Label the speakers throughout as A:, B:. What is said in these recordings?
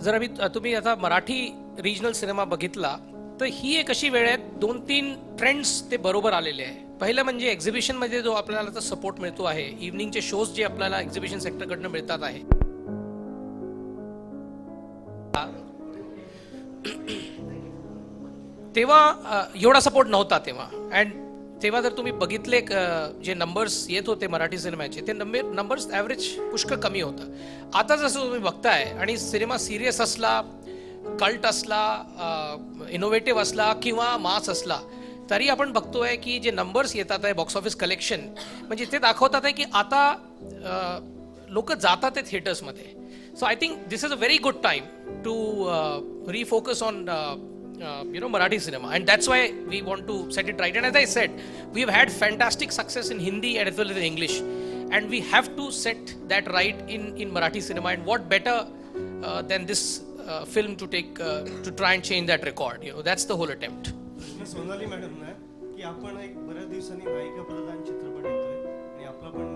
A: जर तुम्ही आता मराठी रिजनल सिनेमा बघितला तर ही एक अशी वेळ आहे, 2-3 ट्रेंड्स ते बरोबर आलेले आहे. पहिलं म्हणजे एक्झिबिशनमध्ये जो आपल्याला सपोर्ट मिळतो आहे, इव्हनिंगचे शोज जे आपल्याला एक्झिबिशन सेक्टरकडनं मिळतात आहे, तेव्हा एवढा सपोर्ट नव्हता तेव्हा. अँड तेव्हा जर तुम्ही बघितले जे नंबर्स येत होते मराठी सिनेमाचे, ते नंबर्स ॲव्हरेज पुष्कळ कमी होतं. आता जसं तुम्ही बघताय आणि सिनेमा सिरियस असला, कल्ट असला, इनोव्हेटिव्ह असला किंवा मास असला, तरी आपण बघतोय की जे नंबर्स येतात आहे बॉक्स ऑफिस कलेक्शन, म्हणजे ते दाखवतात आहे की आता लोक जातात आहे थिएटर्समध्ये. So I think this is a very good time to refocus on Marathi cinema, and that's why we want to set it right. And as I said, we've had fantastic success in Hindi and as well as in English, and we have to set that right in Marathi cinema. And what better than this film to take to try and change that record. That's the whole attempt.
B: Sonali madam ना की आपण एक बऱ्याच दिवसांनी नायिका प्रधान चित्रपट येतोय आणि आपला पण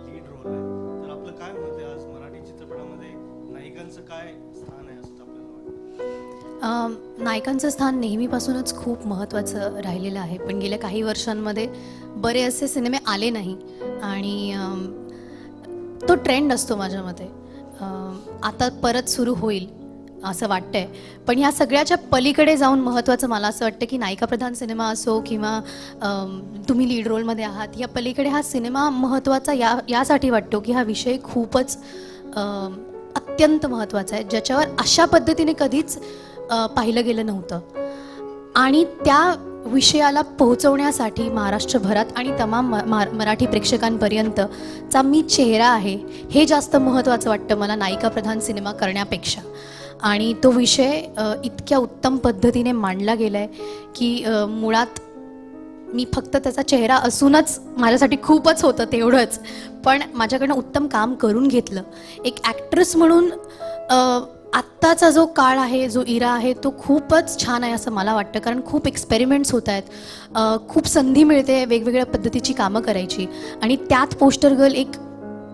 B: लीड रोल आहे, तर आपलं काय मत आहे आज मराठी चित्रपटामध्ये नायिकांचं काय स्थान आहे असं आपल्याला वाटतं?
C: नायकांचं स्थान नेहमीपासूनच खूप महत्त्वाचं राहिलेलं आहे, पण गेल्या काही वर्षांमध्ये बरे असे सिनेमे आले नाही आणि तो ट्रेंड असतो माझ्या मते. आता परत सुरू होईल असं वाटतंय, पण ह्या सगळ्याच्या पलीकडे जाऊन महत्त्वाचं मला असं वाटतं की नायिकाप्रधान सिनेमा असो किंवा तुम्ही लीड रोलमध्ये आहात, या पलीकडे हा सिनेमा महत्त्वाचा यासाठी वाटतो की हा विषय खूपच अत्यंत महत्त्वाचा आहे, ज्याच्यावर अशा पद्धतीने कधीच पाहिलं गेलं नव्हतं. आणि त्या विषयाला पोहोचवण्यासाठी महाराष्ट्रभरात आणि तमाम मराठी प्रेक्षकांपर्यंतचा मी चेहरा आहे, हे जास्त महत्त्वाचं वाटतं मला नायिकाप्रधान सिनेमा करण्यापेक्षा. आणि तो विषय इतक्या उत्तम पद्धतीने मांडला गेला आहे की मुळात मी फक्त त्याचा चेहरा असूनच माझ्यासाठी खूपच होतं तेवढंच, पण माझ्याकडनं उत्तम काम करून घेतलं. एक ॲक्ट्रेस म्हणून आत्ताचा जो काळ आहे, जो इरा आहे, तो खूपच छान आहे असं मला वाटतं, कारण खूप एक्सपेरिमेंट्स होत आहेत, खूप संधी मिळते वेगवेगळ्या पद्धतीची कामं करायची, आणि त्यात पोस्टर गर्ल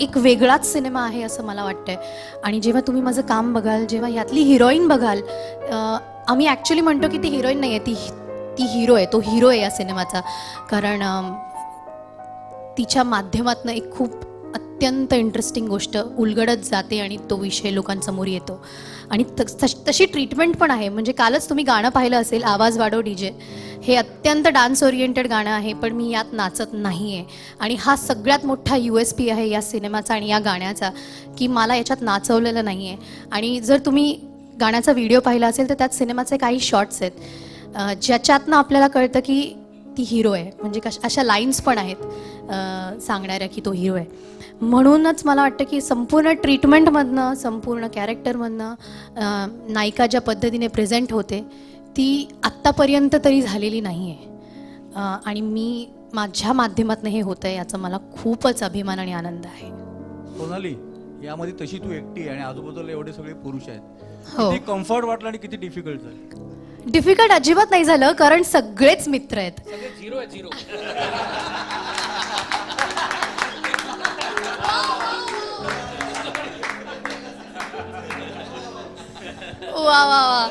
C: एक वेगळाच सिनेमा आहे असं मला वाटतंय. आणि जेव्हा तुम्ही माझं काम बघाल, जेव्हा यातली हिरोईन बघाल, आम्ही ॲक्च्युली म्हणतो की ती हिरोईन नाही आहे, ती हिरो आहे, तो हिरो आहे या सिनेमाचा, कारण तिच्या माध्यमातून एक खूप अत्यंत इंटरेस्टिंग गोष्ट उलगडत जाते आणि तो विषय लोकांसमोर येतो. आणि तशी ट्रीटमेंट पण आहे. म्हणजे कालच तुम्ही गाणं पाहिलं असेल, आवाज वाढव डीजे, हे अत्यंत डान्स ओरिएंटेड गाणं आहे, पण मी यात नाचत नाही आहे. आणि हा सगळ्यात मोठा USP आहे या सिनेमाचा आणि या गाण्याचा, की मला याच्यात नाचवलेलं नाही आहे. आणि जर तुम्ही गाण्याचा व्हिडिओ पाहिला असेल तर त्यात सिनेमाचे काही शॉट्स आहेत ज्याच्यातनं आपल्याला कळतं की ती हिरो आहे. म्हणजे अशा लाईन्स पण आहेत सांगणाऱ्या की तो हिरो आहे. म्हणूनच मला वाटतं की संपूर्ण ट्रीटमेंटमधनं, संपूर्ण कॅरेक्टरमधनं नायिका ज्या पद्धतीने प्रेझेंट होते ती आत्तापर्यंत तरी झालेली नाही आहे. आणि मी माझ्या माध्यमातून हे होतं आहे याचा मला खूपच अभिमान आणि आनंद आहे.
D: सोनाली, यामध्ये तशी तू एकटी आहे आणि आजूबाजूला एवढे सगळे पुरुष आहेत,
C: हो.
D: किती कम्फर्ट वाटलं आणि किती डिफिकल्ट झालं?
C: डिफिकल्ट अजिबात नाही झालं, कारण सगळेच मित्र आहेत.
A: सगळे झिरो आहे, झिरो.
C: वा वा वा.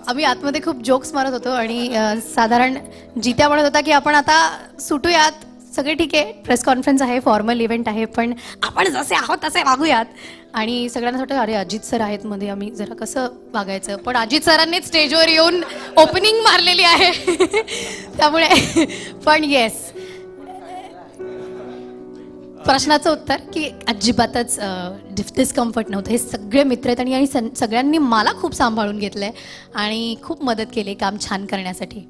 C: आम्ही आतमध्ये खूप जोक्स मारत होतो आणि साधारण जित्या म्हणत होता की आपण आता सुटूयात, सगळे ठीक आहे, प्रेस कॉन्फरन्स आहे, फॉर्मल इव्हेंट आहे, पण आपण जसे आहोत तसे वागूयात. आणि सगळ्यांना वाटतं अरे अजित सर आहेत मध्ये, आम्ही जरा कसं वागायचं, पण अजित सरांनीच स्टेजवर येऊन ओपनिंग मारलेली आहे. त्यामुळे पण येस, प्रश्नाचं उत्तर की अजिबातच डिस्कम्फर्ट नव्हतं. हे सगळे मित्र आहेत आणि सगळ्यांनी मला खूप सांभाळून घेतलंय आणि खूप मदत केली काम छान करण्यासाठी.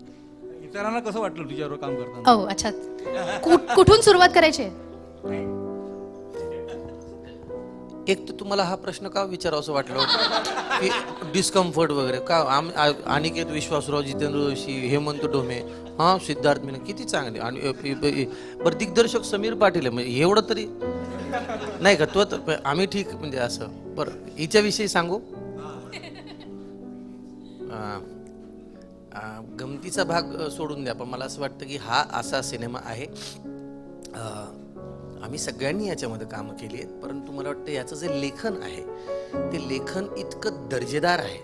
D: इतरांना कसं वाटलं तुझ्यावर काम करताना?
C: हो, अच्छा. कुठून सुरुवात करायची?
E: एक तर तुम्हाला हा प्रश्न का विचारावंसं वाटलं की डिस्कम्फर्ट वगैरे का? अनिकेत विश्वासराव, जितेंद्र जोशी, हेमंत डोमे, हां, सिद्धार्थ मीना किती चांगले, आणि बरं दिग्दर्शक समीर पाटील आहे, म्हणजे एवढं तरी नाही का? तो तर आम्ही ठीक, म्हणजे असं. बरं, हिच्याविषयी सांगू? गमतीचा भाग सोडून द्या, पण मला असं वाटतं की हा असा सिनेमा आहे आम्ही सगळ्यांनी याच्यामध्ये कामं केली आहेत, परंतु मला वाटतं याचं जे लेखन आहे ते लेखन इतकं दर्जेदार आहे.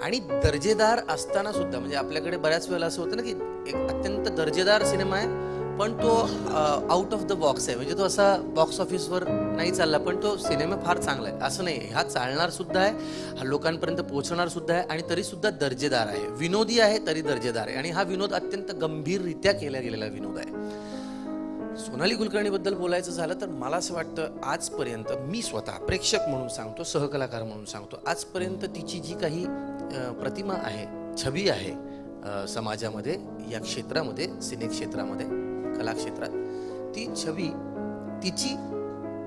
E: आणि दर्जेदार असताना सुद्धा म्हणजे आपल्याकडे बऱ्याच वेळेला असं होतं ना की एक अत्यंत दर्जेदार सिनेमा आहे पण तो आउट ऑफ द बॉक्स आहे, म्हणजे तो असा बॉक्स ऑफिसवर नाही चालला पण तो सिनेमा फार चांगला आहे असं नाही. हा चालणार सुद्धा आहे, हा लोकांपर्यंत पोहोचणार सुद्धा आहे आणि तरी सुद्धा दर्जेदार आहे, विनोदी आहे तरी दर्जेदार आहे. आणि हा विनोद अत्यंत गंभीररित्या केला गेलेला विनोद आहे. सोनाली कुलकर्णीबद्दल बोलायचं झालं तर मला असं वाटतं आजपर्यंत मी स्वतः प्रेक्षक म्हणून सांगतो, सहकलाकार म्हणून सांगतो, आजपर्यंत तिची जी काही प्रतिमा आहे, छबी आहे समाजामध्ये, या क्षेत्रामध्ये, सिने क्षेत्रामध्ये, कला क्षेत्रात, ती छबी तिची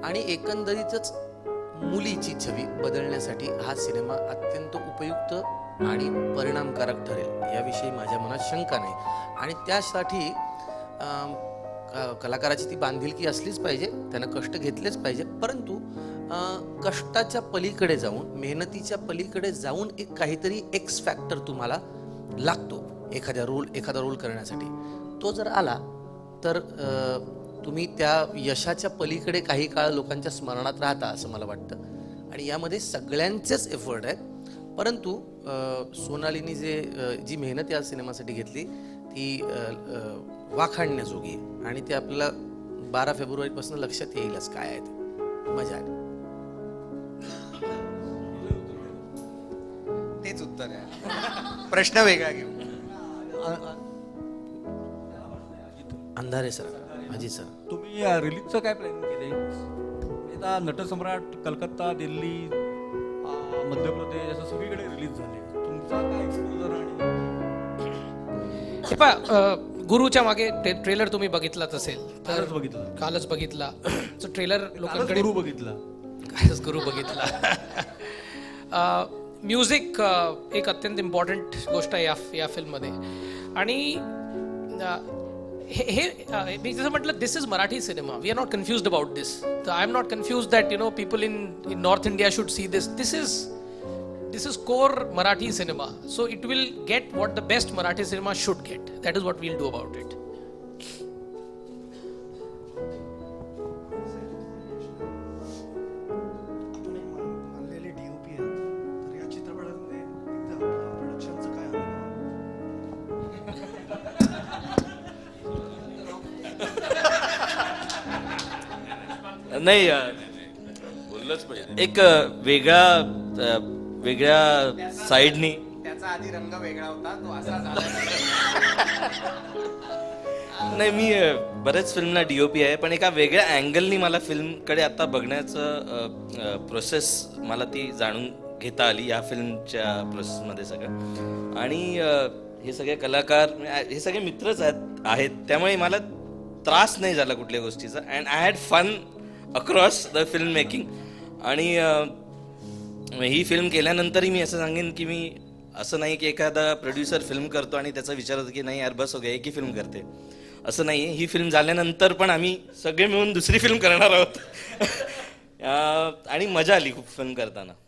E: आणि एकंदरीतच मुलीची छबी बदलण्यासाठी हा सिनेमा अत्यंत उपयुक्त आणि परिणामकारक ठरेल याविषयी माझ्या मनात शंका नाही. आणि त्यासाठी कलाकाराची ती बांधिलकी असलीच पाहिजे, त्यानं कष्ट घेतलेच पाहिजे, परंतु कष्टाच्या पलीकडे जाऊन, मेहनतीच्या पलीकडे जाऊन एक काहीतरी एक्स फॅक्टर तुम्हाला लागतो एखादा रोल करण्यासाठी. तो जर आला तर तुम्ही त्या यशाच्या पलीकडे काही काळ लोकांच्या स्मरणात राहता असं मला वाटतं. आणि यामध्ये सगळ्यांचेच एफर्ट आहेत, परंतु सोनालीनी जी मेहनत या सिनेमासाठी घेतली ती वाखाणण्याजोगी आहे आणि ते आपल्याला 12 फेब्रुवारीपासून लक्षात येईलच काय आहे ते. मजा आली.
F: तेच उत्तर आहे. प्रश्न वेगळा घेऊ.
E: अंधारे सर, अजित सर,
D: तुम्ही रिलीजचं काय प्लॅनिंग केले? आता नटसम्राट कलकत्ता, दिल्ली, मध्य प्रदेश असं सगळीकडे रिलीज झाले, तुमचा काय एक्सपोजर? आणि
A: हे पहा, गुरुच्या मागे ट्रेलर तुम्ही बघितलाच असेल तर कालच बघितला. ट्रेलर लोकांकडे
D: गुरु बघितला,
A: कालच गुरु बघितला. म्युझिक एक अत्यंत इम्पॉर्टंट गोष्ट आहे या फिल्ममध्ये. आणि हे मी जसं म्हटलं, this is Marathi cinema. We are not confused about this. I am not confused that people in North India should see this. This is core Marathi cinema, so it will get what the best Marathi cinema should get. That is what we'll do about it.
B: आपण एक मानलेले DOP आहात, तर या चित्रपटामध्ये एकदा प्रोडक्शनचं काय अनुभव?
G: नाही, बोललंच पाहिजे. एक वेगळ्या साईडनी.
F: त्याचा आधी रंग वेगळा होता, तो असा झाला.
G: नाही, मी बऱ्याच फिल्मला DOP आहे, पण एका वेगळ्या अँगलनी मला फिल्मकडे आता बघण्याचं प्रोसेस मला ती जाणून घेता आली या फिल्मच्या प्रोसेसमध्ये सगळं. आणि हे सगळे कलाकार, हे सगळे मित्रच आहेत, त्यामुळे मला त्रास नाही झाला कुठल्या गोष्टीचा. And I had fun across the film making. आणि ही फिल्म केल्यानंतरही मी असं सांगेन की मी असं नाही की एखादा प्रोड्युसर फिल्म करतो आणि त्याचा विचार होतो की नाही यार बस हो गया, एक ही फिल्म करते, असं नाही आहे. ही फिल्म झाल्यानंतर पण आम्ही सगळे मिळून दुसरी फिल्म करणार आहोत. आणि मजा आली खूप फिल्म करताना.